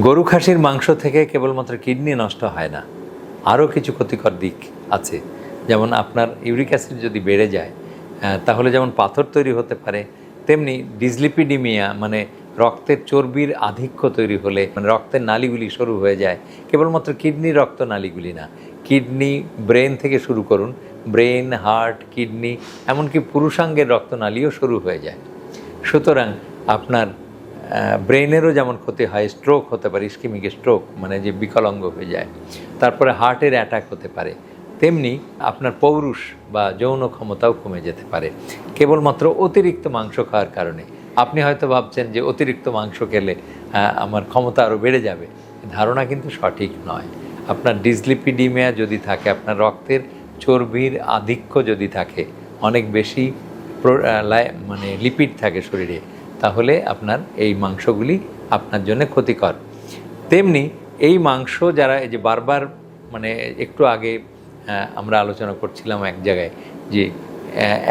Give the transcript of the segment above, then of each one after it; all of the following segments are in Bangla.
গরু খাসির মাংস থেকে কেবলমাত্র কিডনি নষ্ট হয় না, আরও কিছু ক্ষতিকর দিক আছে। যেমন আপনার ইউরিক অ্যাসিড যদি বেড়ে যায় তাহলে যেমন পাথর তৈরি হতে পারে, তেমনি ডিসলিপিডিমিয়া মানে রক্তের চর্বির আধিক্য তৈরি হলে মানে রক্তের নালীগুলি সরু হয়ে যায়। কেবলমাত্র কিডনির রক্তনালীগুলি না, কিডনি ব্রেন থেকে শুরু করুন, ব্রেন, হার্ট, কিডনি, এমনকি পুরুষাঙ্গের রক্তনালীও শুরু হয়ে যায়। সুতরাং আপনার ব্রেনেরও যেমন ক্ষতি হয়, স্ট্রোক হতে পারে, ইস্কিমিক স্ট্রোক মানে যে বিকলাঙ্গ হয়ে যায়, তারপরে হার্টের অ্যাটাক হতে পারে, তেমনি আপনার পৌরুষ বা যৌন ক্ষমতাও কমে যেতে পারে কেবলমাত্র অতিরিক্ত মাংস খাওয়ার কারণে। আপনি হয়তো ভাবছেন যে অতিরিক্ত মাংস খেলে আমার ক্ষমতা আরও বেড়ে যাবে, ধারণা কিন্তু সঠিক নয়। আপনার ডিসলিপিডিমিয়া যদি থাকে, আপনার রক্তের চর্বির আধিক্য যদি থাকে, অনেক বেশি মানে লিপিড থাকে শরীরে, তাহলে আপনার এই মাংসগুলি আপনার জন্য ক্ষতিকর। তেমনি এই মাংস যারা এই যে বারবার মানে একটু আগে আমরা আলোচনা করছিলাম এক জায়গায় যে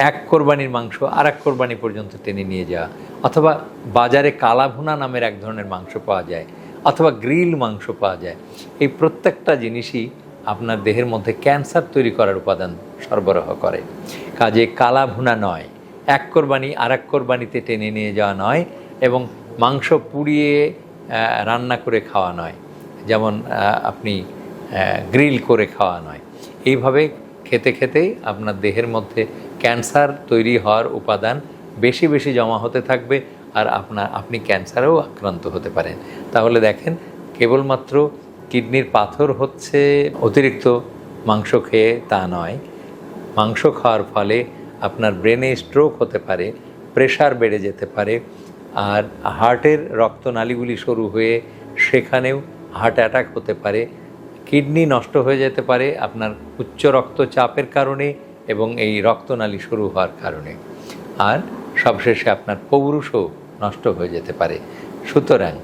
এক কোরবানির মাংস আর এক কোরবানি পর্যন্ত টেনে নিয়ে যাওয়া, অথবা বাজারে কালাভুনা নামের এক ধরনের মাংস পাওয়া যায়, অথবা গ্রিল মাংস পাওয়া যায়, এই প্রত্যেকটা জিনিসই আপনার দেহের মধ্যে ক্যান্সার তৈরি করার উপাদান সরবরাহ করে। কাজে কালাভুনা নয়, এক কোরবানি আর এক কোরবানিতে টেনে নিয়ে যাওয়া নয়, এবং মাংস পুড়িয়ে রান্না করে খাওয়া নয়, যেমন আপনি গ্রিল করে খাওয়া নয়। এইভাবে খেতে খেতেই আপনার দেহের মধ্যে ক্যান্সার তৈরি হওয়ার উপাদান বেশি বেশি জমা হতে থাকবে, আর আপনি ক্যান্সারেও আক্রান্ত হতে পারেন। তাহলে দেখেন, কেবলমাত্র কিডনির পাথর হচ্ছে অতিরিক্ত মাংস খেয়ে তা নয়, মাংস খাওয়ার ফলে আপনার ব্রেনে স্ট্রোক হতে পারে, প্রেশার বেড়ে যেতে পারে, আর হার্টের রক্তনালীগুলি সরু হয়ে সেখানেও হার্ট অ্যাটাক হতে পারে, কিডনি নষ্ট হয়ে যেতে পারে আপনার উচ্চ রক্তচাপের কারণে এবং এই রক্তনালী শুরু হওয়ার কারণে, আর সবশেষে আপনার পৌরুষও নষ্ট হয়ে যেতে পারে। সুতরাং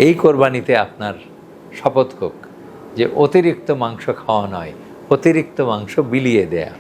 এই কোরবানিতে আপনার শপথ হোক যে অতিরিক্ত মাংস খাওয়া নয়, অতিরিক্ত মাংস বিলিয়ে দেয়া।